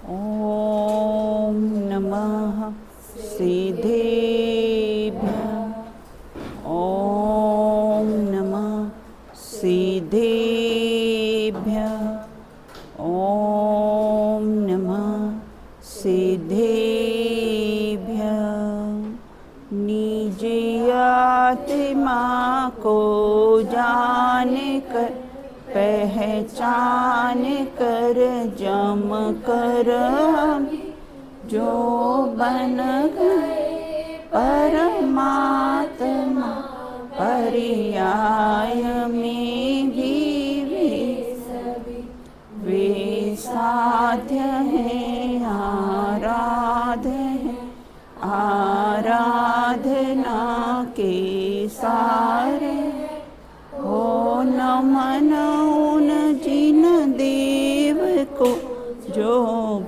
ॐ नमः सिद्धेभ्यः। ॐ नमः सिद्धेभ्यः। ॐ नमः सिद्धेभ्यः। निज आत्मा को जान कर पहचान कर जम कर जो बन गए परमात्मा पर्याय में भी वे साध्य हैं आराध्य हैं आराधना के सारे हो नमन उन जिन देव को जो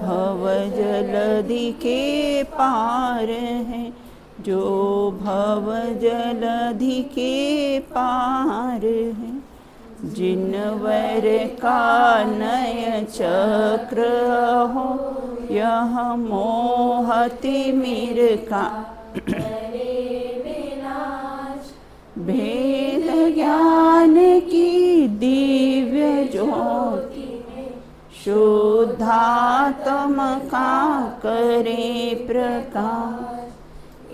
भव जलधि के पार हैं जो भव जलधि के पार हैं जिनवर का नय चक्र हो यह मोहति मिर का भेद ज्ञान की दिव्य ज्योति शुद्धात्म का करे प्रकाश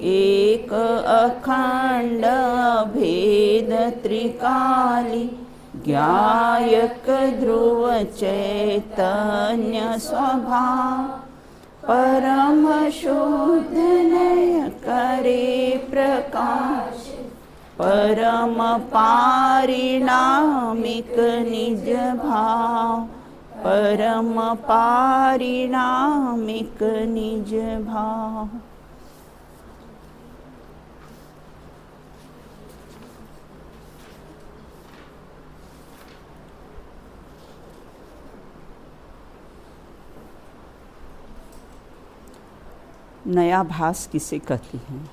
एक अखंड भेद त्रिकाली ज्ञायक ध्रुव चैतन्य स्वभाव परम शुद्ध नय करे प्रकाश परम पारिणामिक निज भाव परम पारिणामिक निज भाव। नया भास किसे कहती हैं?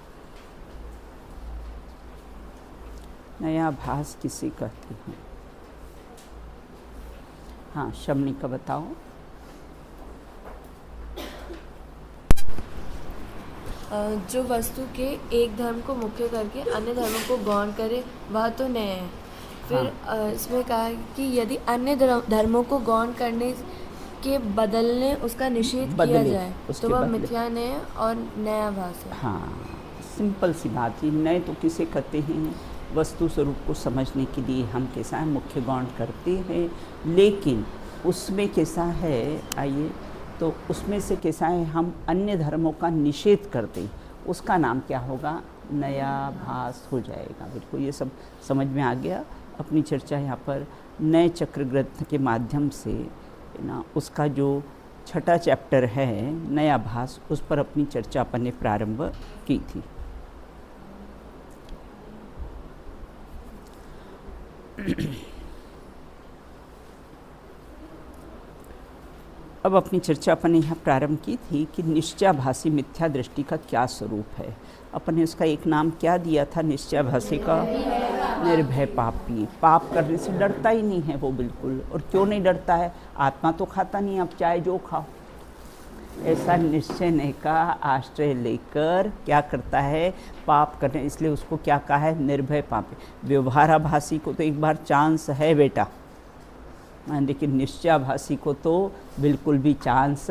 नया भास किसे कहती हैं? हाँ, शमनी का बताओ। जो वस्तु के एक धर्म को मुख्य करके अन्य धर्मों को गौण करे वह तो नया है। फिर इसमें कहा है कि यदि अन्य धर्मों को गौण करने के बदलने उसका निषेध किया जाए तो वह मिथ्या नय और नया भास है। हाँ, सिंपल सी बात है। नए तो किसे कहते हैं? वस्तु स्वरूप को समझने के लिए हम कैसा है मुख्य गौण करते हैं, लेकिन उसमें कैसा है, आइए तो उसमें से कैसा है हम अन्य धर्मों का निषेध करते हैं, उसका नाम क्या होगा? नया भास हो जाएगा। बिल्कुल, ये सब समझ में आ गया। अपनी चर्चा यहाँ पर नए चक्र ग्रंथ के माध्यम से ना उसका जो छठा चैप्टर है नया भास, उस पर अपनी चर्चा अपन ने प्रारंभ की थी। अब अपनी चर्चा अपन ने यहाँ प्रारंभ की थी कि निश्चयाभासी मिथ्या दृष्टि का क्या स्वरूप है। अपन ने उसका एक नाम क्या दिया था निश्चयाभासी का? निर्भय पापी। पाप करने से डरता ही नहीं है वो बिल्कुल। और क्यों नहीं डरता है? आत्मा तो खाता नहीं, अब चाहे जो खाओ। ऐसा निश्चय नहीं का आश्रय लेकर क्या करता है? पाप करने, इसलिए उसको क्या कहा है? निर्भय पापी। व्यवहाराभासी को तो एक बार चांस है बेटा, लेकिन निश्चयाभासी को तो बिल्कुल भी चांस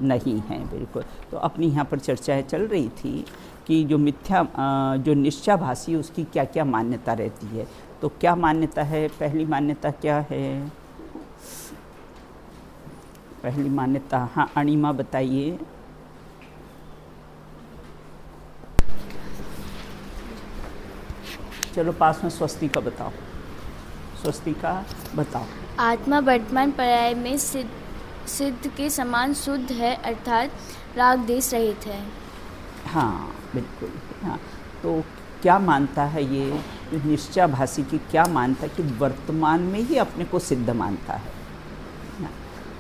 नहीं है। बिल्कुल। तो अपनी यहाँ पर चर्चा चल रही थी कि जो निश्चयाभासी उसकी क्या क्या मान्यता रहती है। तो क्या मान्यता है? पहली मान्यता क्या है? पहली मान्यता, हाँ अणिमा बताइए। चलो पास में स्वस्ति का बताओ। स्वस्ति का बताओ। आत्मा वर्तमान पर्याय में सिद्ध के समान शुद्ध है, अर्थात राग देश रहित है। हाँ बिल्कुल। हाँ, तो क्या मानता है ये निश्चयाभासी की? क्या मानता है कि वर्तमान में ही अपने को सिद्ध मानता है।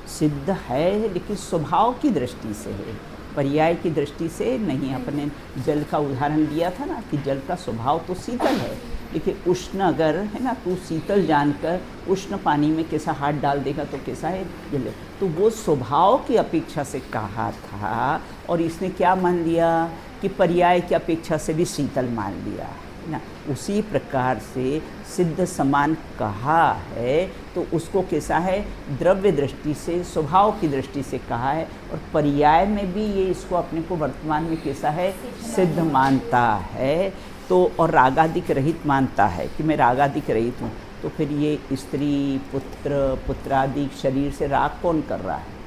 सिद्ध है लेकिन स्वभाव की दृष्टि से है, पर्याय की दृष्टि से नहीं। अपने जल का उदाहरण दिया था ना कि जल का स्वभाव तो शीतल है, देखिए उष्ण अगर है ना, तू शीतल जानकर उष्ण पानी में कैसा हाथ डाल देगा तो कैसा है जले, तो वो स्वभाव की अपेक्षा से कहा था और इसने क्या मान लिया कि पर्याय की अपेक्षा से भी शीतल मान लिया है ना। उसी प्रकार से सिद्ध समान कहा है तो उसको कैसा है, द्रव्य दृष्टि से, स्वभाव की दृष्टि से कहा है, और पर्याय में भी ये इसको अपने को वर्तमान में कैसा है, सिद्ध मानता है। तो और रागादिक रहित मानता है कि मैं रागादिक रहित हूँ, तो फिर ये स्त्री पुत्र पुत्रादि शरीर से राग कौन कर रहा है।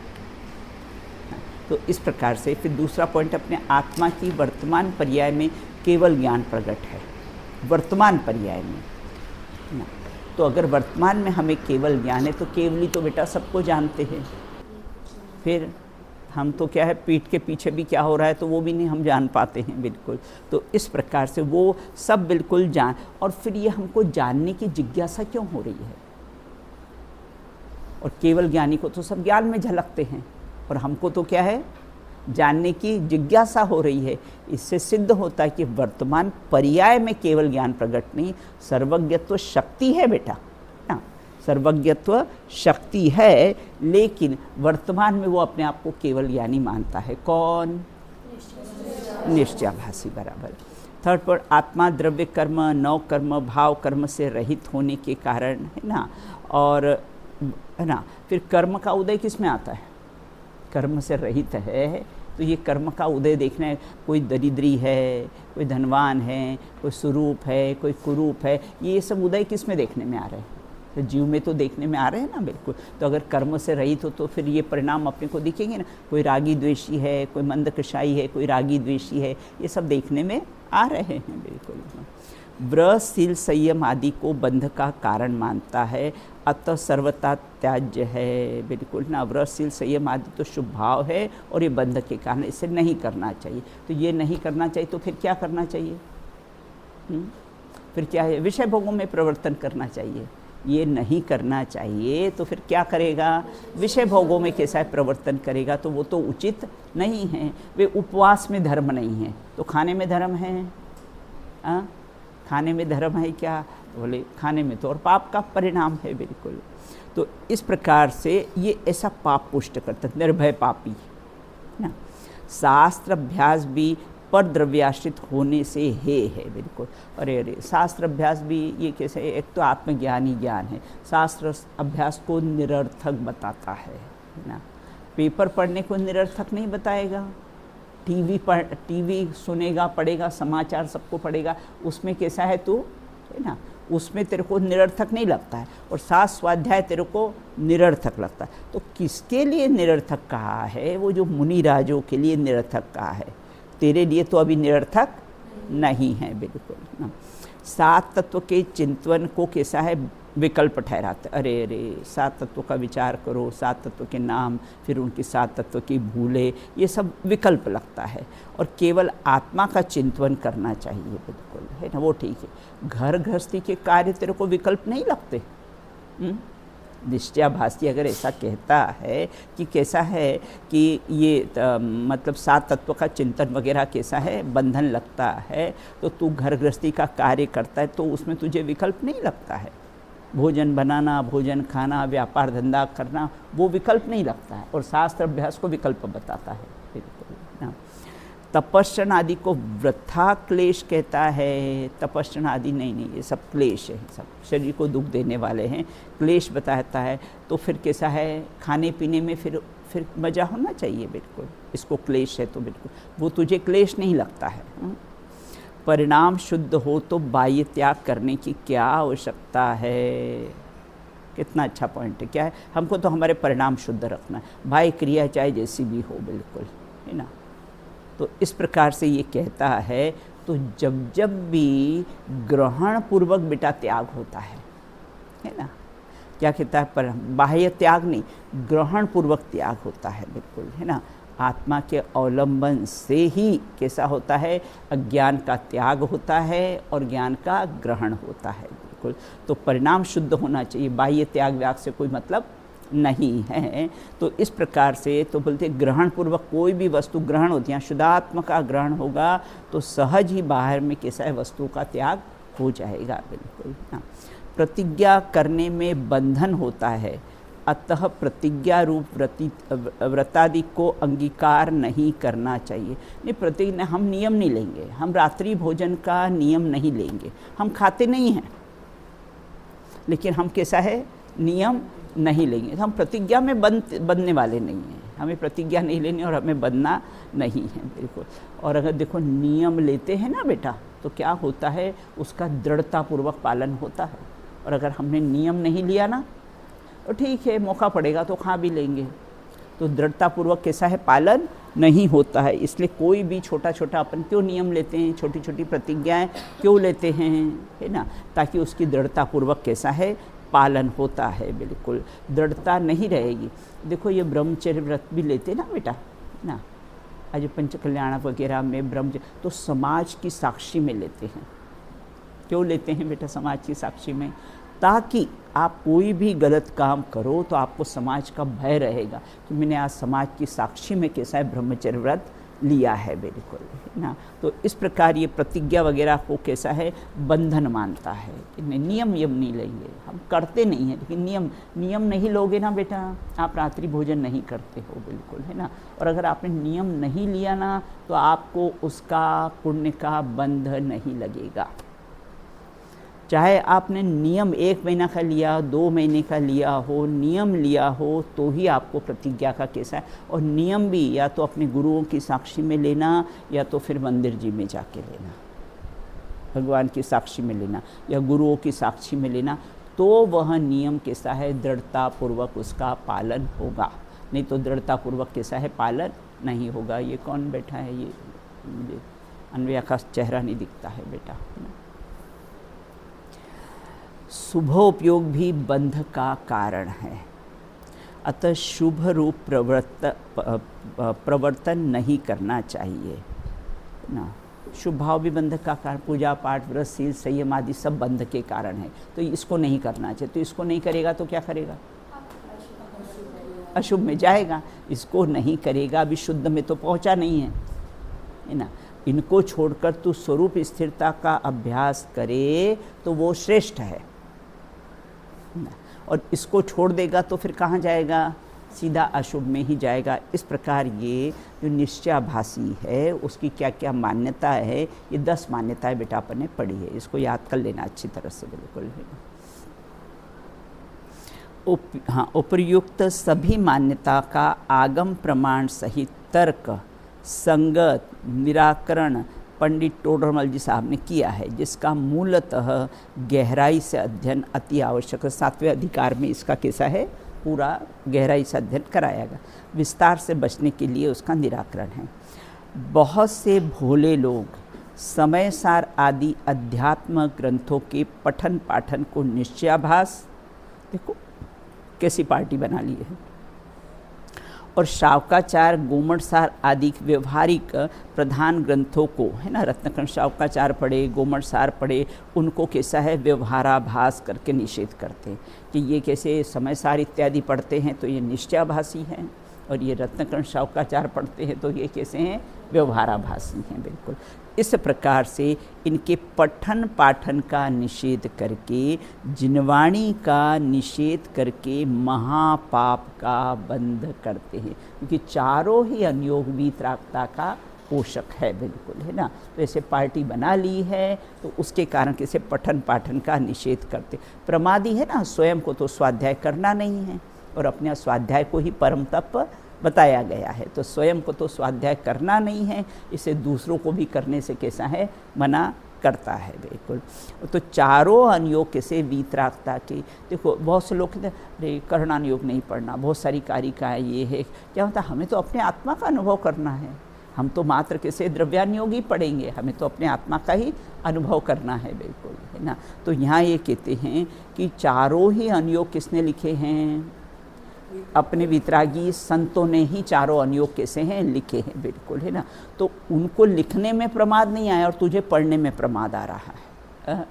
तो इस प्रकार से फिर दूसरा पॉइंट, अपने आत्मा की वर्तमान पर्याय में केवल ज्ञान प्रकट है, वर्तमान पर्याय में ना। तो अगर वर्तमान में हमें केवल ज्ञान है तो केवली तो बेटा सबको जानते हैं, फिर हम तो क्या है पीठ के पीछे भी क्या हो रहा है तो वो भी नहीं हम जान पाते हैं बिल्कुल। तो इस प्रकार से वो सब बिल्कुल जान, और फिर ये हमको जानने की जिज्ञासा क्यों हो रही है। और केवल ज्ञानी को तो सब ज्ञान में झलकते हैं, और हमको तो क्या है, जानने की जिज्ञासा हो रही है। इससे सिद्ध होता है कि वर्तमान पर्याय में केवल ज्ञान प्रकट नहीं, सर्वज्ञत्व शक्ति है बेटा ना, सर्वज्ञत्व शक्ति है, लेकिन वर्तमान में वो अपने आप को केवल ज्ञानी मानता है। कौन? निश्चयाभासी, बराबर। थर्ड पर आत्मा द्रव्य कर्म नौ कर्म भाव कर्म से रहित होने के कारण है ना, और है ना, फिर कर्म का उदय किस में आता है, कर्म से रहित है तो ये कर्म का उदय देखना है। कोई दरिद्री है, कोई धनवान है, कोई सुरूप है, कोई कुरूप है, ये सब उदय किस में देखने में आ रहे हैं, तो जीव में तो देखने में आ रहे हैं ना बिल्कुल। तो अगर कर्म से रहित हो तो फिर ये परिणाम अपने को दिखेंगे ना, कोई रागी द्वेषी है, कोई मंदकशाई है, कोई रागी द्वेषी है, ये सब देखने में आ रहे हैं बिल्कुल। व्रत शील संयम आदि को बंध का कारण मानता है, अतः सर्वथा त्याज्य है बिल्कुल ना। व्रत शील संयम आदि तो शुभ भाव है और ये बंध के कारण, इसे नहीं करना चाहिए। तो ये नहीं करना चाहिए तो फिर क्या करना चाहिए, फिर क्या है, विषय भोगों में प्रवर्तन करना चाहिए। ये नहीं करना चाहिए तो फिर क्या करेगा, विषय भोगों में कैसा है प्रवर्तन करेगा, तो वो तो उचित नहीं है। वे उपवास में धर्म नहीं है तो खाने में धर्म है, खाने में धर्म है क्या, बोले खाने में तो और पाप का परिणाम है बिल्कुल। तो इस प्रकार से ये ऐसा पाप पुष्ट करता है, निर्भय पापी ना। शास्त्र अभ्यास भी पर द्रव्याश्रित होने से है बिल्कुल। अरे शास्त्र अभ्यास भी ये कैसे, एक तो आत्मज्ञान ही ज्ञान है, शास्त्र अभ्यास को निरर्थक बताता है ना। पेपर पढ़ने को निरर्थक नहीं बताएगा, टीवी सुनेगा, पढ़ेगा, समाचार सबको पढ़ेगा, उसमें कैसा है तू है ना, उसमें तेरे को निरर्थक नहीं लगता है, और शास्त्र स्वाध्याय तेरे को निरर्थक लगता है। तो किसके लिए निरर्थक कहा है, वो जो मुनि राजों के लिए निरर्थक कहा है, तेरे लिए तो अभी निरर्थक नहीं है बिल्कुल ना। सात तत्व के चिंतन को कैसा है, विकल्प ठहराते। अरे सात तत्वों का विचार करो, सात तत्व के नाम, फिर उनकी सात तत्व की भूले, ये सब विकल्प लगता है। और केवल आत्मा का चिंतन करना चाहिए बिल्कुल है ना, वो ठीक है। घर गृहस्थी के कार्य तेरे को विकल्प नहीं लगते। निश्चयाभासी अगर ऐसा कहता है कि कैसा है कि ये मतलब सात तत्व का चिंतन वगैरह कैसा है, बंधन लगता है, तो तू घर गृहस्थी का कार्य करता है तो उसमें तुझे विकल्प नहीं लगता है। भोजन बनाना, भोजन खाना, व्यापार धंधा करना, वो विकल्प नहीं लगता है, और शास्त्र अभ्यास को विकल्प बताता है बिल्कुल ना। तपस्या आदि को वृथा क्लेश कहता है, तपस्या आदि नहीं, ये सब क्लेश है, सब शरीर को दुख देने वाले हैं, क्लेश बताता है। तो फिर कैसा है, खाने पीने में फिर मज़ा होना चाहिए बिल्कुल, इसको क्लेश है तो बिल्कुल वो तुझे क्लेश नहीं लगता है। परिणाम शुद्ध हो तो बाह्य त्याग करने की क्या आवश्यकता है। कितना अच्छा पॉइंट है, क्या है, हमको तो हमारे परिणाम शुद्ध रखना है, बाह्य क्रिया चाहे जैसी भी हो बिल्कुल है ना। तो इस प्रकार से ये कहता है, तो जब भी ग्रहण पूर्वक बेटा त्याग होता है ना, क्या कहता है, पर बाह्य त्याग नहीं, ग्रहण पूर्वक त्याग होता है बिल्कुल है ना। आत्मा के अवलंबन से ही कैसा होता है, अज्ञान का त्याग होता है और ज्ञान का ग्रहण होता है बिल्कुल। तो परिणाम शुद्ध होना चाहिए, बाह्य त्याग व्याग से कोई मतलब नहीं है। तो इस प्रकार से तो बोलते ग्रहण पूर्वक कोई भी वस्तु ग्रहण होती है, शुद्धात्मा का ग्रहण होगा तो सहज ही बाहर में कैसा है, वस्तु का त्याग हो जाएगा बिल्कुल। हाँ, प्रतिज्ञा करने में बंधन होता है, अतः प्रतिज्ञा रूप व्रतादि को अंगीकार नहीं करना चाहिए। नहीं, प्रतिज्ञा हम नियम नहीं लेंगे, हम रात्रि भोजन का नियम नहीं लेंगे, हम खाते नहीं हैं, लेकिन हम कैसा है नियम नहीं लेंगे। हम प्रतिज्ञा में बंधने वाले नहीं हैं, हमें प्रतिज्ञा नहीं लेनी और हमें बंधना नहीं है बिल्कुल। और अगर देखो नियम लेते हैं ना बेटा तो क्या होता है, उसका दृढ़तापूर्वक पालन होता है। और अगर हमने नियम नहीं लिया ना तो ठीक है, मौका पड़ेगा तो खा भी लेंगे, तो दृढ़तापूर्वक कैसा है पालन नहीं होता है। इसलिए कोई भी छोटा छोटा अपन क्यों नियम लेते हैं, छोटी छोटी प्रतिज्ञाएं क्यों लेते हैं, है ना, ताकि उसकी दृढ़तापूर्वक कैसा है पालन होता है बिल्कुल। दृढ़ता नहीं रहेगी। देखो ये ब्रह्मचर्य व्रत भी लेते ना बेटा ना, आज पंच कल्याण वगैरह में ब्रह्मचर्य तो समाज की साक्षी में लेते हैं। क्यों लेते हैं बेटा समाज की साक्षी में, ताकि आप कोई भी गलत काम करो तो आपको समाज का भय रहेगा कि मैंने आज समाज की साक्षी में कैसा है ब्रह्मचर्य व्रत लिया है बिल्कुल, है ना। तो इस प्रकार ये प्रतिज्ञा वगैरह को कैसा है बंधन मानता है कि नियम नहीं लेंगे, हम करते नहीं हैं, लेकिन नियम नहीं लोगे ना बेटा आप रात्रि भोजन नहीं करते हो बिल्कुल, है ना। और अगर आपने नियम नहीं लिया ना तो आपको उसका पुण्य का बंध नहीं लगेगा। चाहे आपने नियम 1 महीना का लिया, 2 महीने का लिया हो, नियम लिया हो तो ही आपको प्रतिज्ञा का कैसा है। और नियम भी या तो अपने गुरुओं की साक्षी में लेना या तो फिर मंदिर जी में जाके लेना, भगवान की साक्षी में लेना या गुरुओं की साक्षी में लेना, तो वह नियम कैसा है दृढ़तापूर्वक उसका पालन होगा। नहीं तो दृढ़तापूर्वक कैसा है पालन नहीं होगा। ये कौन बैठा है, ये मुझे अन्वया का चेहरा नहीं दिखता है बेटा। शुभोपयोग भी बंध का कारण है, अतः शुभ रूप प्रवर्तन नहीं करना चाहिए ना। शुभ भाव भी बंध का कारण, पूजा पाठ व्रत शील संयम आदि सब बंध के कारण है, तो इसको नहीं करना चाहिए। तो इसको नहीं करेगा तो क्या करेगा, अशुभ में जाएगा। इसको नहीं करेगा, अभी शुद्ध में तो पहुंचा नहीं है ना। इनको छोड़कर तू स्वरूप स्थिरता का अभ्यास करे तो वो श्रेष्ठ है ना। और इसको छोड़ देगा तो फिर कहाँ जाएगा, सीधा अशुभ में ही जाएगा। इस प्रकार ये जो निश्चयाभासी है उसकी क्या क्या मान्यता है, ये 10 मान्यताएं बेटा अपन ने पढ़ी है, इसको याद कर लेना अच्छी तरह से बिल्कुल। उपर्युक्त सभी मान्यता का आगम प्रमाण सहित तर्क संगत निराकरण पंडित टोडरमल जी साहब ने किया है, जिसका मूलतः गहराई से अध्ययन अति आवश्यक है। 7वें अधिकार में इसका कैसा है पूरा गहराई से अध्ययन कराया गया, विस्तार से बचने के लिए उसका निराकरण है। बहुत से भोले लोग समय सार आदि अध्यात्म ग्रंथों के पठन पाठन को निश्चयाभास, देखो कैसी पार्टी बना ली है, और शावकाचार गोमटसार आदि व्यवहारिक प्रधान ग्रंथों को, है ना, रत्नखंड शावकाचार पढ़े, गोमटसार पढ़े, उनको कैसा है व्यवहाराभास करके निषेध करते हैं कि ये कैसे समय सार इत्यादि पढ़ते हैं तो ये निश्चयाभासी हैं, और ये रत्नखंड शावकाचार पढ़ते हैं तो ये कैसे हैं व्यवहाराभासी हैं बिल्कुल। इस प्रकार से इनके पठन पाठन का निषेध करके, जिनवाणी का निषेध करके महापाप का बंध करते हैं, क्योंकि चारों ही अनुयोग वीतरागता का पोषक है बिल्कुल, है ना। तो ऐसे पार्टी बना ली है तो उसके कारण कैसे पठन पाठन का निषेध करते। प्रमादी है ना, स्वयं को तो स्वाध्याय करना नहीं है और अपने स्वाध्याय को ही परम तप बताया गया है, तो स्वयं को तो स्वाध्याय करना नहीं है, इसे दूसरों को भी करने से कैसा है मना करता है बिल्कुल। तो चारों अनुयोग कैसे वीतरागता के, देखो बहुत से लोग कहते हैं अरे करणानुयोग नहीं पढ़ना, बहुत सारी कारिकाएँ ये है, क्या होता है हमें तो अपने आत्मा का अनुभव करना है, हम तो मात्र कैसे द्रव्यानुयोग ही पढ़ेंगे, हमें तो अपने आत्मा का ही अनुभव करना है बिल्कुल, है ना। तो यहाँ ये कहते हैं कि चारों ही अनुयोग किसने लिखे हैं, अपने वितरागी संतों ने ही चारों अनुयोग कैसे हैं लिखे हैं बिल्कुल, है ना। तो उनको लिखने में प्रमाद नहीं आया और तुझे पढ़ने में प्रमाद आ रहा है।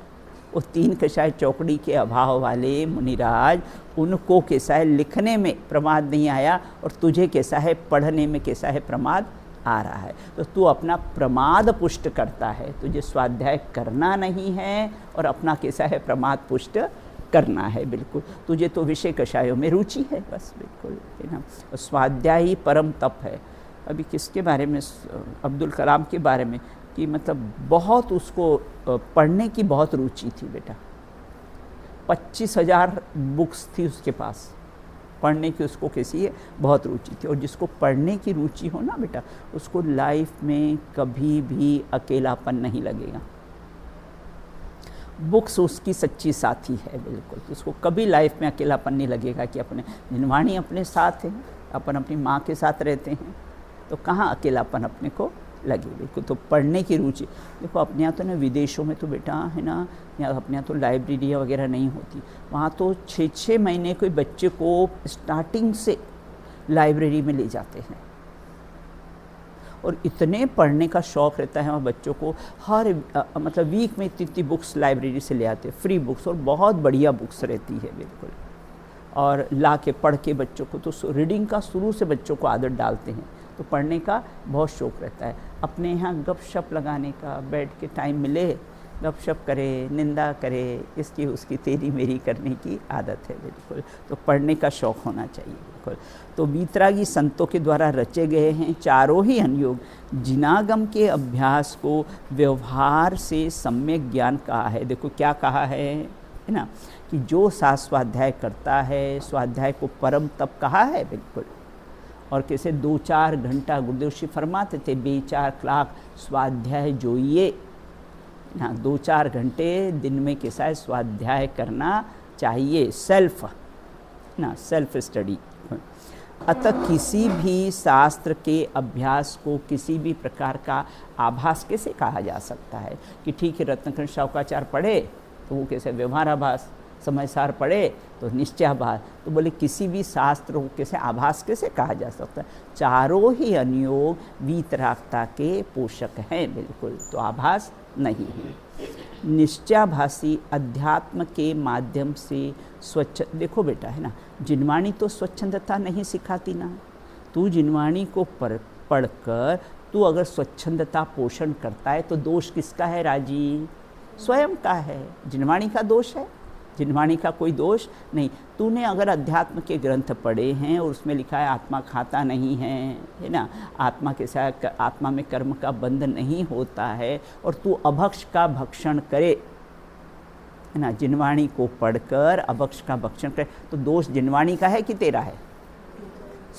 वो 3 कषाय चौकड़ी के अभाव वाले मुनिराज, उनको कैसा है लिखने में प्रमाद नहीं आया और तुझे कैसा है पढ़ने में कैसा है प्रमाद आ रहा है। तो तू अपना प्रमाद पुष्ट करता है, तुझे स्वाध्याय करना नहीं है और अपना कैसा है प्रमाद पुष्ट करना है। बिल्कुल तुझे तो विषय कषायों में रुचि है, बस बिल्कुल है ना। स्वाध्याय ही परम तप है। अभी किसके बारे में, अब्दुल कलाम के बारे में, कि मतलब बहुत उसको पढ़ने की बहुत रुचि थी बेटा। 25,000 बुक्स थी उसके पास, पढ़ने की उसको कैसी है बहुत रुचि थी। और जिसको पढ़ने की रुचि हो ना बेटा, उसको लाइफ में कभी भी अकेलापन नहीं लगेगा। बुक्स उसकी सच्ची साथी है बिल्कुल। तो उसको कभी लाइफ में अकेलापन नहीं लगेगा कि अपने जिनवाणी अपने साथ है, अपन अपनी माँ के साथ रहते हैं, तो कहाँ अकेलापन अपने को लगे। बिल्कुल तो पढ़ने की रुचि देखो, अपने यहाँ तो ना विदेशों में तो बेटा है ना, यहाँ अपने यहाँ तो लाइब्रेरी वगैरह नहीं होती, वहाँ तो 6-6 महीने कोई बच्चे को स्टार्टिंग से लाइब्रेरी में ले जाते हैं। और इतने पढ़ने का शौक़ रहता है वहाँ बच्चों को, हर मतलब वीक में इतनी बुक्स लाइब्रेरी से ले आते हैं, फ्री बुक्स, और बहुत बढ़िया बुक्स रहती है बिल्कुल। और ला के पढ़ के बच्चों को तो रीडिंग का शुरू से बच्चों को आदत डालते हैं, तो पढ़ने का बहुत शौक़ रहता है। अपने यहाँ गपशप लगाने का, बैठ के टाइम मिले गपशप करे, निंदा करे, इसकी उसकी तेरी मेरी करने की आदत है बिल्कुल। तो पढ़ने का शौक़ होना चाहिए बिल्कुल। तो वीतरागी संतों के द्वारा रचे गए हैं चारों ही अनुयोग जिनागम के अभ्यास को व्यवहार से सम्यक ज्ञान कहा है। देखो क्या कहा है ना, कि जो स्वाध्याय करता है, स्वाध्याय को परम तप कहा है बिल्कुल। और कैसे 2-4 घंटा गुरुदेव श्री फरमाते थे, 2-4 क्लाक स्वाध्याय जोइए ना, 2-4 घंटे दिन में कैसा है स्वाध्याय करना चाहिए, सेल्फ ना, सेल्फ स्टडी। अतः किसी भी शास्त्र के अभ्यास को किसी भी प्रकार का आभास कैसे कहा जा सकता है कि ठीक है रत्नकर्ण शावकाचार्य पढ़े तो वो कैसे व्यवहाराभास, समयसार पढ़े तो निश्चयाभास। तो बोले किसी भी शास्त्र को कैसे आभास कैसे कहा जा सकता है, चारों ही अनुयोग वीतरागता के पोषक हैं बिल्कुल, तो आभास नहीं है। निश्चयाभासी अध्यात्म के माध्यम से स्वच्छ, देखो बेटा है ना, जिनवाणी तो स्वच्छंदता नहीं सिखाती ना। तू जिनवाणी को पढ़कर तू अगर स्वच्छंदता पोषण करता है तो दोष किसका है राजी, स्वयं का है। जिनवाणी का दोष है, जिनवाणी का कोई दोष नहीं। तूने अगर अध्यात्म के ग्रंथ पढ़े हैं और उसमें लिखा है आत्मा खाता नहीं है ना, आत्मा के साथ आत्मा में कर्म का बंध नहीं होता है, और तू अभक्ष का भक्षण करे है ना, जिनवाणी को पढ़कर अभक्ष का भक्षण करे, तो दोष जिनवाणी का है कि तेरा है,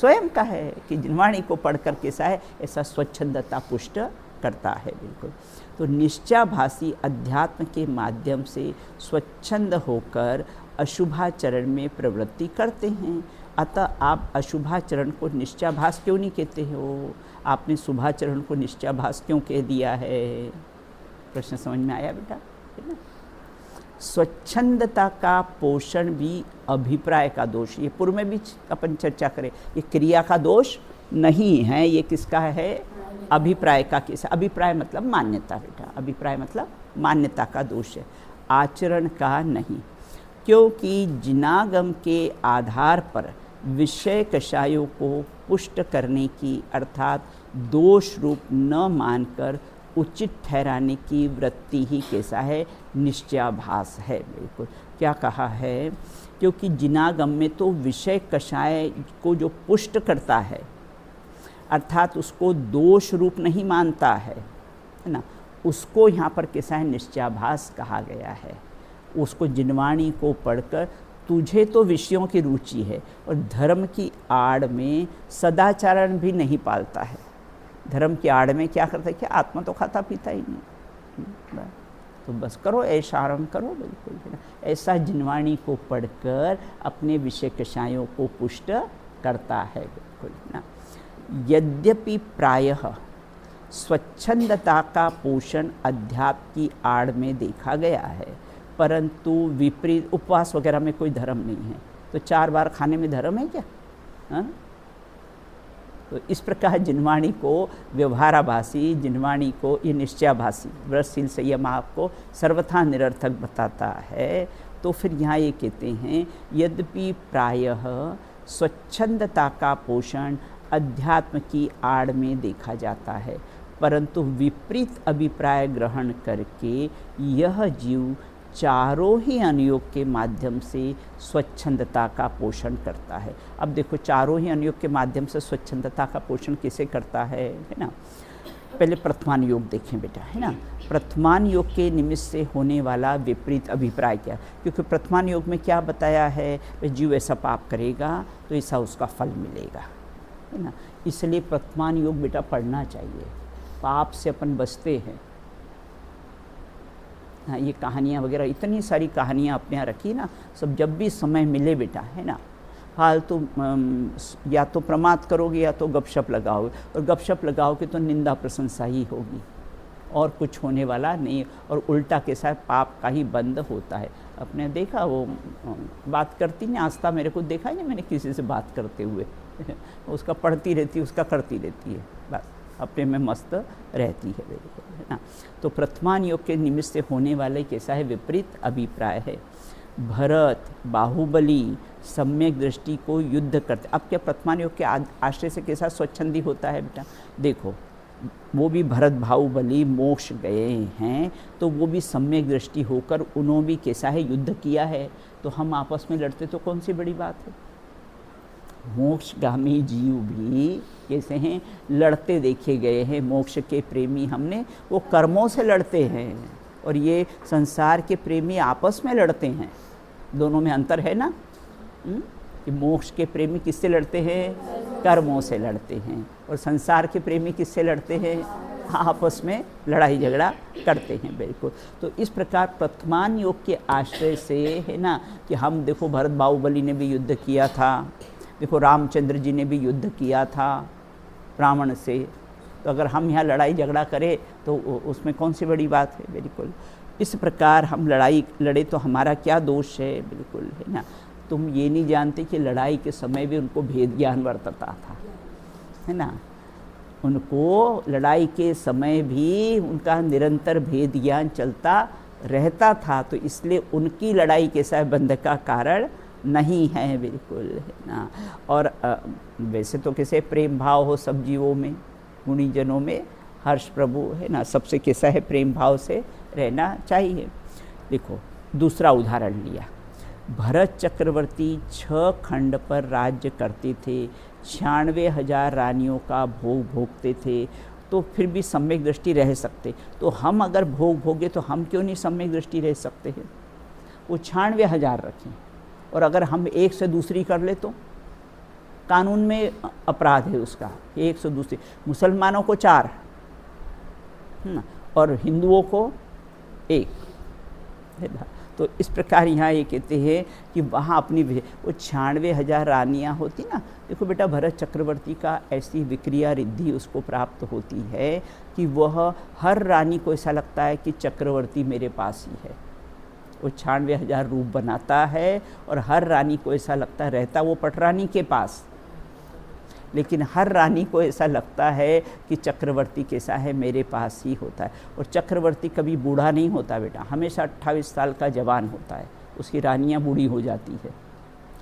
स्वयं का है। कि जिनवाणी को पढ़कर कैसा है, ऐसा स्वच्छंदता पुष्ट करता है बिल्कुल। तो निश्चयाभासी अध्यात्म के माध्यम से स्वच्छंद होकर अशुभाचरण में प्रवृत्ति करते हैं। अतः आप अशुभाचरण को निश्चयाभास क्यों नहीं कहते हो, आपने शुभाचरण को निश्चयाभास क्यों कह दिया है? प्रश्न समझ में आया बेटा, है ना। स्वच्छंदता का पोषण भी अभिप्राय का दोष, ये पूर्व में भी अपन चर्चा करें, ये क्रिया का दोष नहीं है, ये किसका है, अभिप्राय का। कैसा अभिप्राय मतलब मान्यता बेटा, अभिप्राय मतलब मान्यता का दोष है, आचरण का नहीं। क्योंकि जिनागम के आधार पर विषय कषायों को पुष्ट करने की अर्थात दोष रूप न मानकर उचित ठहराने की वृत्ति ही कैसा है, निश्चयाभास है बिल्कुल। क्या कहा है, क्योंकि जिनागम में तो विषय कषाय को जो पुष्ट करता है अर्थात उसको दोष रूप नहीं मानता है ना, उसको यहाँ पर कैसा है, निश्चयाभास कहा गया है। उसको जिनवाणी को पढ़कर तुझे तो विषयों की रुचि है और धर्म की आड़ में सदाचरण भी नहीं पालता है। धर्म की आड़ में क्या करता है कि आत्मा तो खाता पीता ही नहीं, तो बस करो ऐसा आराम करो बिल्कुल है ना। ऐसा जिनवाणी को पढ़कर अपने विषय कषायों को पुष्ट करता है बिल्कुल ना। यद्यपि प्रायः स्वच्छंदता का पोषण अध्यात्म की आड़ में देखा गया है, परंतु विपरीत उपवास वगैरह में कोई धर्म नहीं है, तो 4 बार खाने में धर्म है क्या? हाँ? तो इस प्रकार जिनवाणी को व्यवहाराभासी, जिनवाणी को ये निश्चयाभासी, व्रतशील संयम आपको सर्वथा निरर्थक बताता है। तो फिर यहाँ ये कहते हैं यद्यपि प्रायः स्वच्छंदता का पोषण अध्यात्म की आड़ में देखा जाता है, परंतु विपरीत अभिप्राय ग्रहण करके यह जीव चारों ही अनुयोग के माध्यम से स्वच्छंदता का पोषण करता है। अब देखो, चारों ही अनुयोग के माध्यम से स्वच्छंदता का पोषण किसे करता है ना। पहले प्रथमान योग देखें बेटा, है ना। प्रथमान योग के निमित्त से होने वाला विपरीत अभिप्राय क्या, क्योंकि प्रथमान योग में क्या बताया है, जीव ऐसा पाप करेगा तो ऐसा उसका फल मिलेगा, है ना। इसलिए प्रथमान योग बेटा पढ़ना चाहिए, पाप से अपन बचते हैं। हाँ, ये कहानियाँ वगैरह, इतनी सारी कहानियाँ अपने यहाँ रखी ना, सब जब भी समय मिले बेटा, है ना, फालतू या तो प्रमाद करोगे या तो गपशप लगाओगे, और गपशप लगाओगे तो निंदा प्रशंसा ही होगी और कुछ होने वाला नहीं, और उल्टा के साथ पाप का ही बंद होता है। अपने देखा वो बात करती नहीं, आस्था मेरे को देखा ही नहीं मैंने किसी से बात करते हुए उसका पढ़ती रहती है, उसका करती रहती है, बस अपने में मस्त रहती है, है ना। तो प्रथमान योग के निमित्त से होने वाले कैसा है, विपरीत अभिप्राय है। भरत, बाहुबली सम्यक दृष्टि को युद्ध करते। अब क्या प्रथमान योग के आश्रय से कैसा स्वच्छंदी होता है बेटा, देखो वो भी भरत बाहुबली मोक्ष गए हैं, तो वो भी सम्यक दृष्टि होकर उन्होंने भी कैसा है, युद्ध किया है। तो हम आपस में लड़ते तो कौन सी बड़ी बात है। मोक्षगामी जीव भी कैसे हैं, लड़ते देखे गए हैं। मोक्ष के प्रेमी हमने, वो कर्मों से लड़ते हैं, और ये संसार के प्रेमी आपस में लड़ते हैं। दोनों में अंतर है ना। कि मोक्ष के प्रेमी किससे लड़ते हैं, कर्मों से लड़ते हैं, और संसार के प्रेमी किससे लड़ते हैं, आपस में लड़ाई झगड़ा करते हैं। बिल्कुल। तो इस प्रकार प्रथमान योग के आश्रय से है ना, कि हम देखो भरत बाहुबली ने भी युद्ध किया था, देखो रामचंद्र जी ने भी युद्ध किया था रावण से, तो अगर हम यहाँ लड़ाई झगड़ा करें तो उसमें कौन सी बड़ी बात है। बिल्कुल। इस प्रकार हम लड़ाई लड़े तो हमारा क्या दोष है, बिल्कुल, है ना। तुम ये नहीं जानते कि लड़ाई के समय भी उनको भेद ज्ञान वर्तता था, है ना। उनको लड़ाई के समय भी उनका निरंतर भेद ज्ञान चलता रहता था, तो इसलिए उनकी लड़ाई कैसा बंध का कारण नहीं है। बिल्कुल, है ना। और वैसे तो कैसे प्रेम भाव हो सब जीवों में, गुणीजनों में हर्ष प्रभु, है ना, सबसे कैसा है प्रेम भाव से रहना चाहिए। देखो दूसरा उदाहरण लिया, भरत चक्रवर्ती 6 खंड पर राज्य करते थे, 96,000 रानियों का भोग भोगते थे, तो फिर भी सम्यक दृष्टि रह सकते। तो हम अगर भोग भोगे तो हम क्यों नहीं सम्यक दृष्टि रह सकते हैं। वो 96,000 रखें, और अगर हम एक से दूसरी कर ले तो कानून में अपराध है उसका, एक से दूसरी। मुसलमानों को 4 और हिंदुओं को 1, है ना। तो इस प्रकार यहाँ ये कहते हैं कि वहाँ अपनी वो 96,000 रानियाँ होती ना। देखो बेटा, भरत चक्रवर्ती का ऐसी विक्रिया रिद्धि उसको प्राप्त होती है कि वह हर रानी को ऐसा लगता है कि चक्रवर्ती मेरे पास ही है। वो 96,000 रूप बनाता है, और हर रानी को ऐसा लगता है, रहता वो पटरानी के पास, लेकिन हर रानी को ऐसा लगता है कि चक्रवर्ती कैसा है, मेरे पास ही होता है। और चक्रवर्ती कभी बूढ़ा नहीं होता बेटा, हमेशा 28 साल का जवान होता है। उसकी रानियाँ बूढ़ी हो जाती है,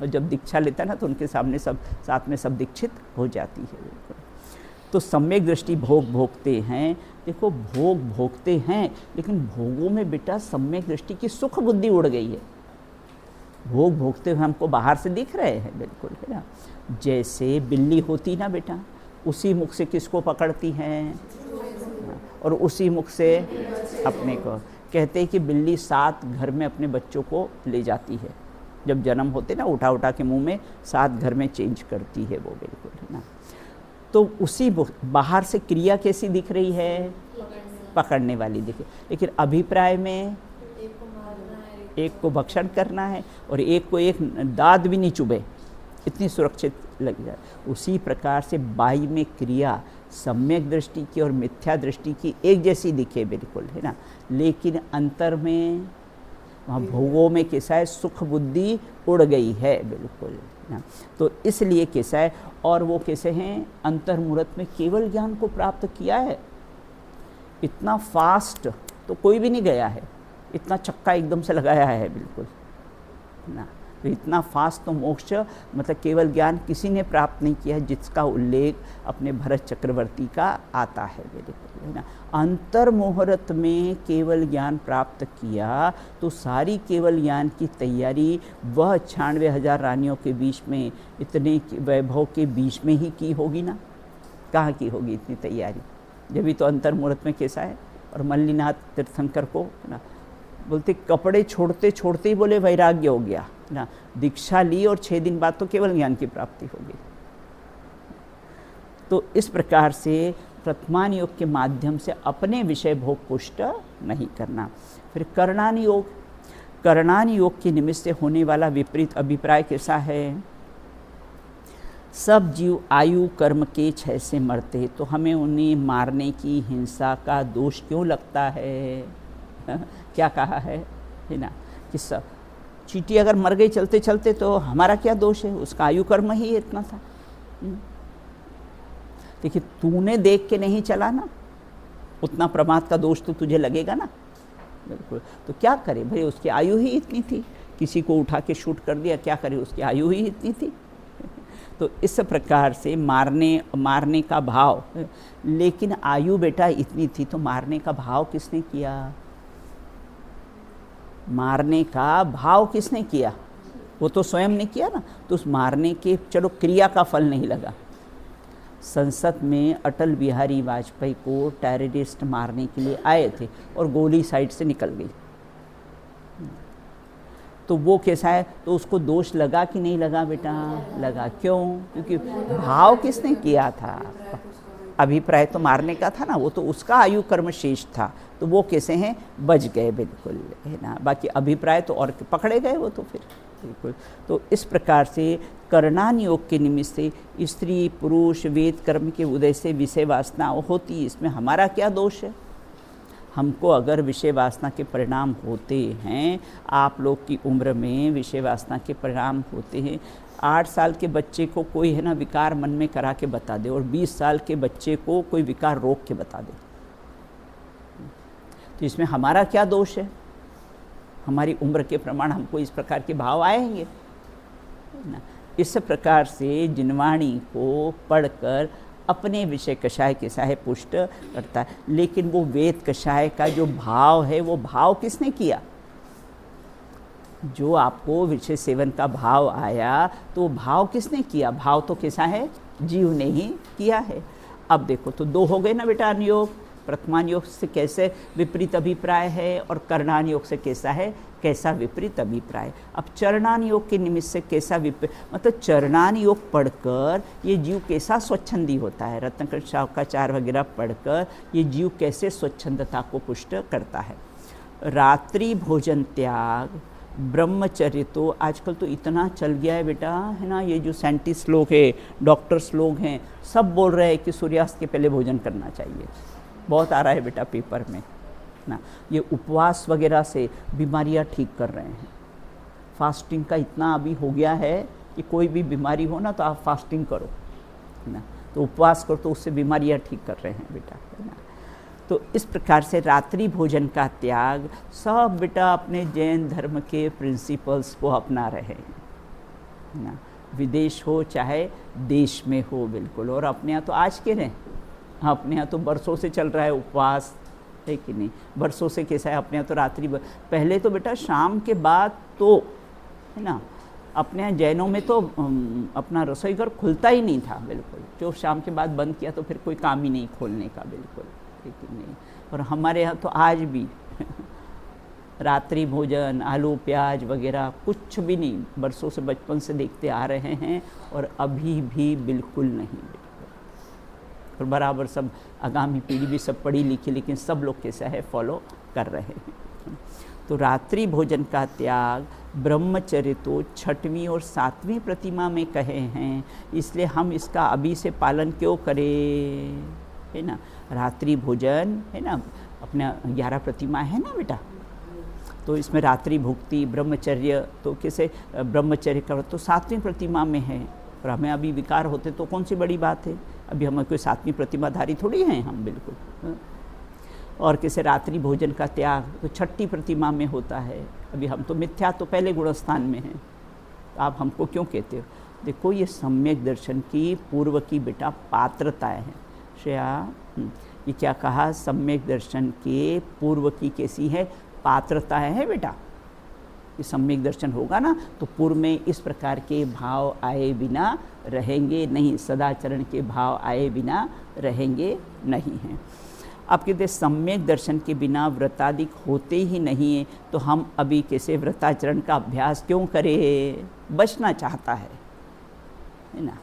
और जब दीक्षा लेता है ना तो उनके सामने सब साथ में सब दीक्षित हो जाती है। तो सम्यक दृष्टि भोग भोगते हैं। देखो भोग भोगते हैं, लेकिन भोगों में बेटा सम्यक दृष्टि की सुख बुद्धि उड़ गई है। भोग भोगते हुए हमको बाहर से दिख रहे हैं, बिल्कुल, है ना। जैसे बिल्ली होती ना बेटा, उसी मुख से किसको पकड़ती हैं, और उसी मुख से अपने को। कहते हैं कि बिल्ली 7 घर में अपने बच्चों को ले जाती है, जब जन्म होते ना उठा उठा के मुंह में 7 घर में चेंज करती है वो, बिल्कुल, है ना। तो उसी बाहर से क्रिया कैसी दिख रही है, पकड़ने वाली दिखे, लेकिन अभिप्राय में एक को भक्षण करना है, और एक को एक दांत भी नहीं चुभे, इतनी सुरक्षित लग जाए। उसी प्रकार से बाई में क्रिया सम्यक दृष्टि की और मिथ्या दृष्टि की एक जैसी दिखे, बिल्कुल, है ना। लेकिन अंतर में वहाँ भोगों में कैसा है, सुख बुद्धि उड़ गई है, बिल्कुल, है ना। तो इसलिए कैसा है, और वो कैसे हैं, अंतर्मुहूर्त में केवल ज्ञान को प्राप्त किया है। इतना फास्ट तो कोई भी नहीं गया है, इतना चक्का एकदम से लगाया है, बिल्कुल, ना। तो इतना फास्ट तो मोक्ष मतलब केवल ज्ञान किसी ने प्राप्त नहीं किया है जिसका उल्लेख अपने भरत चक्रवर्ती का आता है मेरे को, है ना। अंतर मुहूर्त में केवल ज्ञान प्राप्त किया तो सारी केवल ज्ञान की तैयारी वह 96,000 रानियों के बीच में, इतने वैभव के बीच में ही की होगी ना, कहाँ की होगी इतनी तैयारी। जब भी तो अंतर मुहूर्त में कैसा है। और मल्लीनाथ तीर्थंकर को ना बोलते कपड़े छोड़ते छोड़ते ही बोले वैराग्य हो गया ना, दीक्षा ली और 6 दिन बाद तो केवल ज्ञान की प्राप्ति हो गई। तो इस प्रकार से वर्तमान योग के माध्यम से अपने विषय भोग पुष्ट नहीं करना। फिर करणान योग, करणान योग के निमित्त से होने वाला विपरीत अभिप्राय कैसा है। सब जीव आयु कर्म के क्षय से मरते, तो हमें उन्हें मारने की हिंसा का दोष क्यों लगता है। क्या कहा है ना कि सब चींटी अगर मर गई चलते चलते तो हमारा क्या दोष है, उसका आयु कर्म ही इतना था। देखिए तूने देख के नहीं चला ना, उतना प्रमाद का दोष तो तुझे लगेगा ना, बिल्कुल। तो क्या करे भाई, उसकी आयु ही इतनी थी, किसी को उठा के शूट कर दिया, क्या करे, उसकी आयु ही इतनी थी। तो इस प्रकार से मारने का भाव, लेकिन आयु बेटा इतनी थी तो मारने का भाव किसने किया, मारने का भाव किसने किया, वो तो स्वयं ने किया ना। तो उस मारने के चलो क्रिया का फल नहीं लगा। संसद में अटल बिहारी वाजपेयी को टेररिस्ट मारने के लिए आए थे और गोली साइड से निकल गई, तो वो कैसा है, तो उसको दोष लगा कि नहीं लगा बेटा, लगा। क्यों, क्योंकि भाव किसने किया था, अभिप्राय तो मारने का था ना, वो तो उसका आयु कर्म शेष था, तो वो कैसे हैं, बच गए बिल्कुल, है ना। बाकी अभिप्राय तो और पकड़े गए वो तो फिर बिल्कुल। तो इस प्रकार से करणान योग के निमित्त से स्त्री पुरुष वेद कर्म के उदय से विषय वासना होती, इसमें हमारा क्या दोष है। हमको अगर विषय वासना के परिणाम होते हैं, आप लोग की उम्र में विषय वासना के परिणाम होते हैं, 8 साल के बच्चे को कोई है ना विकार मन में करा के बता दे और 20 साल के बच्चे को कोई विकार रोक के बता दे, तो इसमें हमारा क्या दोष है। हमारी उम्र के प्रमाण हमको इस प्रकार के भाव आएंगे ना। इस प्रकार से जिनवाणी को पढ़कर अपने विषय कषाय कैसा है पुष्ट करता है, लेकिन वो वेद कषाय का जो भाव है वो भाव किसने किया, जो आपको विषय सेवन का भाव आया तो भाव किसने किया, भाव तो कैसा है, जीव ने ही किया है। अब देखो तो 2 हो गए ना बेटा अनुयोग, प्रथमान योग से कैसे विपरीत अभिप्राय है और करणान योग से कैसा है, कैसा विपरीत अभिप्राय। अब चरणान योग के निमित्त से कैसा मतलब चरणान योग पढ़कर ये जीव कैसा स्वच्छंदी होता है, रत्नाकर शावकाचार वगैरह पढ़कर ये जीव कैसे स्वच्छंदता को पुष्ट करता है। रात्रि भोजन त्याग, ब्रह्मचर्य तो आजकल तो इतना चल गया है बेटा, है ना। ये जो साइंटिस्ट लोग हैं, डॉक्टर्स लोग हैं, सब बोल रहे हैं कि सूर्यास्त के पहले भोजन करना चाहिए। बहुत आ रहा है बेटा पेपर में ना। ये उपवास वगैरह से बीमारियां ठीक कर रहे हैं। फास्टिंग का इतना अभी हो गया है कि कोई भी बीमारी हो ना तो आप फास्टिंग करो ना, तो उपवास करो तो उससे बीमारियां ठीक कर रहे हैं बेटा, है ना। तो इस प्रकार से रात्रि भोजन का त्याग सब बेटा अपने जैन धर्म के प्रिंसिपल्स को अपना रहे हैं ना, विदेश हो चाहे देश में हो बिल्कुल। और अपने यहाँ तो आज के रहें, अपने यहाँ तो बरसों से चल रहा है उपवास, है कि नहीं। बरसों से कैसा है अपने यहाँ तो रात्रि पहले तो बेटा शाम के बाद तो, है ना, अपने यहाँ जैनों में तो अपना रसोई घर खुलता ही नहीं था बिल्कुल। जो शाम के बाद बंद किया तो फिर कोई काम ही नहीं खोलने का बिल्कुल, है कि नहीं। और हमारे यहाँ तो आज भी रात्रि भोजन आलू प्याज वगैरह कुछ भी नहीं, बरसों से बचपन से देखते आ रहे हैं और अभी भी बिल्कुल नहीं। और बराबर सब आगामी पीढ़ी भी सब पढ़ी लिखी लेकिन सब लोग कैसा है फॉलो कर रहे हैं। तो रात्रि भोजन का त्याग ब्रह्मचर्य तो 6वीं और 7वीं प्रतिमा में कहे हैं, इसलिए हम इसका अभी से पालन क्यों करें, है ना। रात्रि भोजन है ना, अपना 11 प्रतिमा है ना बेटा, तो इसमें रात्रि भुक्ति ब्रह्मचर्य तो कैसे ब्रह्मचर्य का तो 7वीं प्रतिमा में है। और हमें अभी विकार होते तो कौन सी बड़ी बात है, अभी हमें कोई 7वीं प्रतिमाधारी थोड़ी हैं हम बिल्कुल। और कैसे रात्रि भोजन का त्याग तो 6ठी प्रतिमा में होता है, अभी हम तो मिथ्या तो पहले गुणस्थान में हैं, आप हमको क्यों कहते हो? देखो ये सम्यक दर्शन की पूर्व की बेटा पात्रताएं हैं। श्रेया, ये क्या कहा? सम्यक दर्शन के पूर्व की कैसी है? पात्रताएं हैं बेटा। ये सम्यक दर्शन होगा ना तो पूर्व में इस प्रकार के भाव आए बिना रहेंगे नहीं, सदाचरण के भाव आए बिना रहेंगे नहीं हैं। आप कहते सम्यक दर्शन के बिना व्रतादिक होते ही नहीं है, तो हम अभी कैसे व्रताचरण का अभ्यास क्यों करें? बचना चाहता है ना,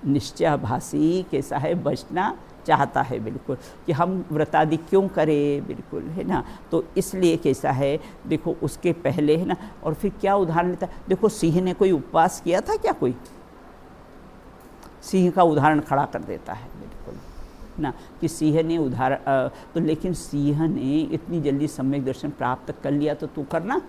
निश्चयाभासी कैसा है? बचना चाहता है बिल्कुल, कि हम व्रतादि क्यों करें, बिल्कुल है ना। तो इसलिए कैसा है, देखो उसके पहले है ना। और फिर क्या उदाहरण लेता है, देखो सिंह ने कोई उपवास किया था क्या? कोई सिंह का उदाहरण खड़ा कर देता है बिल्कुल ना, कि सिंह ने उदाहरण तो, लेकिन सिंह ने इतनी जल्दी सम्यक दर्शन प्राप्त कर लिया तो तू करना।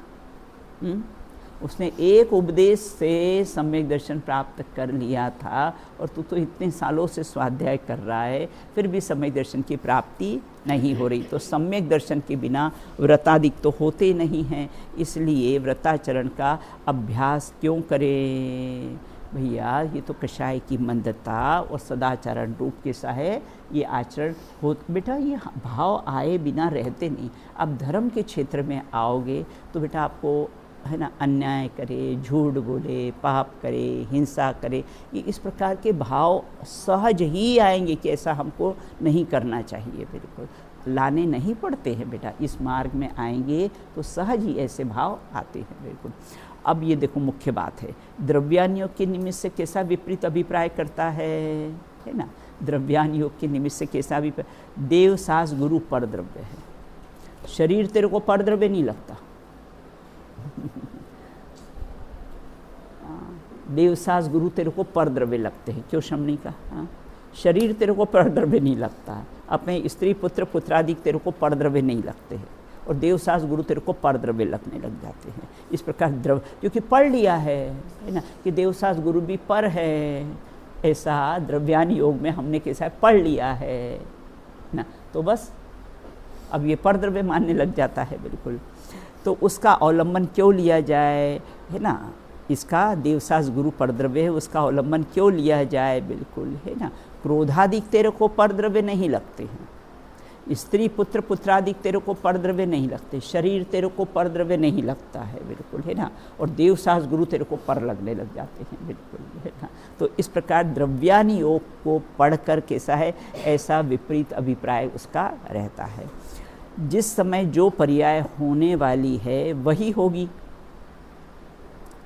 उसने एक उपदेश से सम्यक दर्शन प्राप्त कर लिया था और तू तो इतने सालों से स्वाध्याय कर रहा है, फिर भी सम्यक दर्शन की प्राप्ति नहीं हो रही। तो सम्यक दर्शन के बिना व्रतादिक तो होते नहीं हैं, इसलिए व्रताचरण का अभ्यास क्यों करें भैया? ये तो कषाय की मंदता और सदाचरण रूप कैसा है ये आचरण हो बेटा। ये भाव आए बिना रहते नहीं। अब धर्म के क्षेत्र में आओगे तो बेटा आपको है ना, अन्याय करे, झूठ बोले, पाप करे, हिंसा करे, ये इस प्रकार के भाव सहज ही आएंगे कि ऐसा हमको नहीं करना चाहिए। बिल्कुल लाने नहीं पड़ते हैं बेटा, इस मार्ग में आएंगे तो सहज ही ऐसे भाव आते हैं बिल्कुल। अब ये देखो मुख्य बात है, द्रव्यान योग के निमित्त से कैसा विपरीत अभिप्राय करता है ना। द्रव्यान योग के निमित्त से कैसा अभिप्राय? देव सास गुरु पर द्रव्य है। शरीर तेरे को पर द्रव्य नहीं लगता। देवसास गुरु तेरे को पर द्रव्य लगते हैं, क्यों शमनी का? शरीर तेरे को पर द्रव्य नहीं लगता है, अपने स्त्री पुत्र पुत्रादि तेरे को पर द्रव्य नहीं लगते हैं, और देवसास गुरु तेरे को पर द्रव्य लगने लग जाते हैं। इस प्रकार द्रव्य क्योंकि पढ़ लिया है ना कि देवसास गुरु भी पर है, ऐसा द्रव्यान योग में हमने कैसा पढ़ लिया है ना, तो बस अब ये पर द्रव्य मानने लग जाता है बिल्कुल। तो उसका अवलंबन क्यों लिया जाए है ना, इसका देवसास गुरु परद्रव्य है, उसका अवलंबन क्यों लिया जाए बिल्कुल है ना। क्रोधादिक तेरे को परद्रव्य नहीं लगते हैं, स्त्री पुत्र पुत्रादिक तेरे को परद्रव्य नहीं लगते, शरीर तेरे को परद्रव्य नहीं लगता है बिल्कुल है ना, और देवसास गुरु तेरे को पर लगने लग जाते हैं बिल्कुल है ना। तो इस प्रकार द्रव्यान योग को पढ़कर कैसा है, ऐसा विपरीत अभिप्राय उसका रहता है। जिस समय जो पर्याय होने वाली है वही होगी,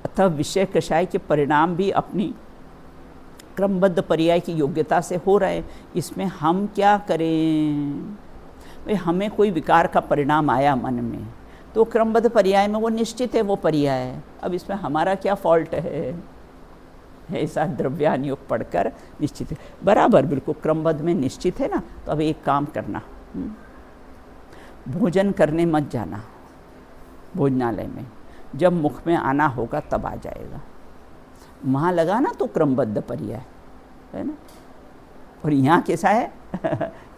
अतः विषय कषाय के परिणाम भी अपनी क्रमबद्ध पर्याय की योग्यता से हो रहे हैं। इसमें हम क्या करें भाई, हमें कोई विकार का परिणाम आया मन में तो क्रमबद्ध पर्याय में वो निश्चित है वो पर्याय, अब इसमें हमारा क्या फॉल्ट है? ऐसा द्रव्यान योग पढ़कर निश्चित है बराबर बिल्कुल क्रमबद्ध में निश्चित है ना। तो अब एक काम करना, भोजन करने मत जाना भोजनालय में, जब मुख में आना होगा तब आ जाएगा, वहाँ लगा ना तो क्रमबद्ध पर्याय है ना। और यहाँ कैसा है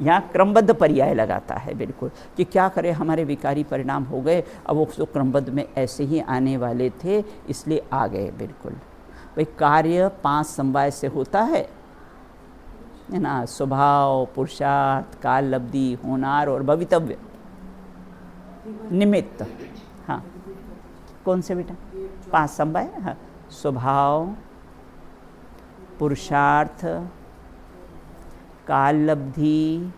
यहाँ क्रमबद्ध पर्याय लगाता है बिल्कुल कि क्या करें, हमारे विकारी परिणाम हो गए, अब वो तो क्रमबद्ध में ऐसे ही आने वाले थे इसलिए आ गए बिल्कुल। भाई कार्य 5 समवाय से होता है ना, स्वभाव, पुरुषार्थ, काल लब्धि, होनार और भवितव्य निमित्त। हाँ कौन से बेटा? 5 समवाय। हाँ स्वभाव, पुरुषार्थ, काल लब्धि,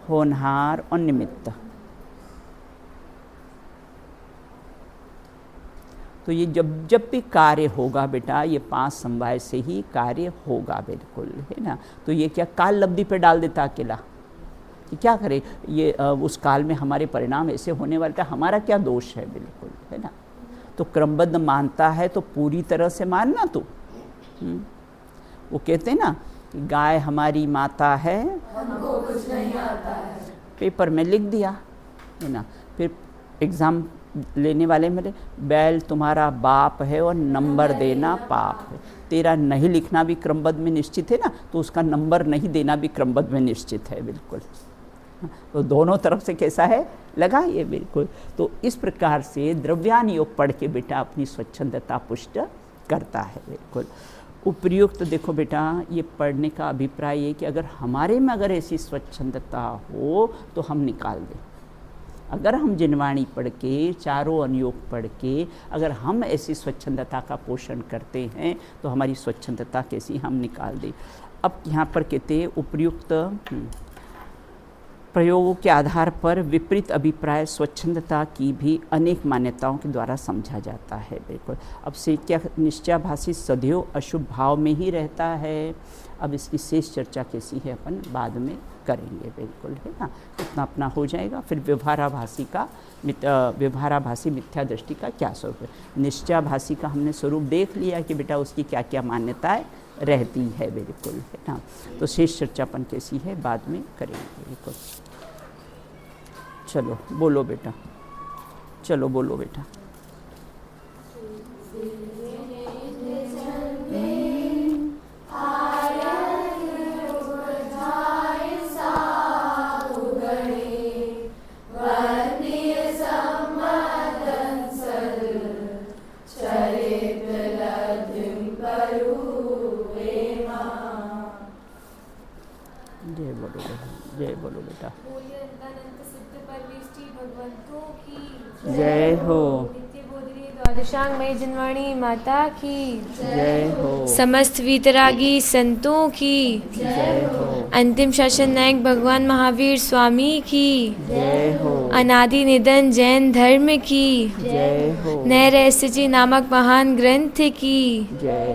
होनहार और निमित्त। तो ये जब भी कार्य होगा बेटा, ये 5 समवाय से ही कार्य होगा बिल्कुल है ना। तो ये क्या काल लब्धि पे डाल देता अकेला कि क्या करे, ये उस काल में हमारे परिणाम ऐसे होने वाले थे, हमारा क्या दोष है बिल्कुल है ना। तो क्रमबद्ध मानता है तो पूरी तरह से मानना तू। वो कहते हैं ना कि गाय हमारी माता है, हमको कुछ नहीं आता है, पेपर में लिख दिया है ना। फिर एग्ज़ाम लेने वाले मेरे, बैल तुम्हारा बाप है और नंबर देना पाप है। तेरा नहीं लिखना भी क्रमबद्ध में निश्चित है ना, तो उसका नंबर नहीं देना भी क्रमबद्ध में निश्चित है बिल्कुल तो दोनों तरफ से कैसा है, लगाइए बिल्कुल। तो इस प्रकार से द्रव्यान योग पढ़ के बेटा अपनी स्वच्छंदता पुष्ट करता है बिल्कुल। उपर्युक्त देखो बेटा, ये पढ़ने का अभिप्राय है कि अगर हमारे में अगर ऐसी स्वच्छंदता हो तो हम निकाल दें। अगर हम जिनवाणी पढ़ के, चारों अनुयोग पढ़ के अगर हम ऐसी स्वच्छंदता का पोषण करते हैं तो हमारी स्वच्छंदता कैसी हम निकाल दें। अब यहाँ पर कहते हैं उपर्युक्त प्रयोगों के आधार पर विपरीत अभिप्राय स्वच्छंदता की भी अनेक मान्यताओं के द्वारा समझा जाता है बिल्कुल। अब से क्या निश्चयाभासी सदैव अशुभ भाव में ही रहता है। अब इसकी शेष चर्चा कैसी है अपन बाद में करेंगे बिल्कुल, है ना। इतना अपना हो जाएगा। फिर व्यवहाराभासी मिथ्या दृष्टि का क्या स्वरूप है। निश्चयाभासी का हमने स्वरूप देख लिया कि बेटा उसकी क्या क्या मान्यताएं रहती है बिल्कुल, है ना। तो शेष चर्चा अपन कैसी है बाद में करेंगे बिल्कुल। चलो बोलो बेटा, चलो बोलो बेटा। जय बोलो बेटा। जय हो। द्वादशांग मई जिनवाणी माता की जय हो। समस्त वीतरागी संतों की जय हो। अंतिम शासन नायक भगवान महावीर स्वामी की जय हो। अनादि निधन जैन धर्म की जय हो। नैरैस्यजी नामक महान ग्रंथ की जय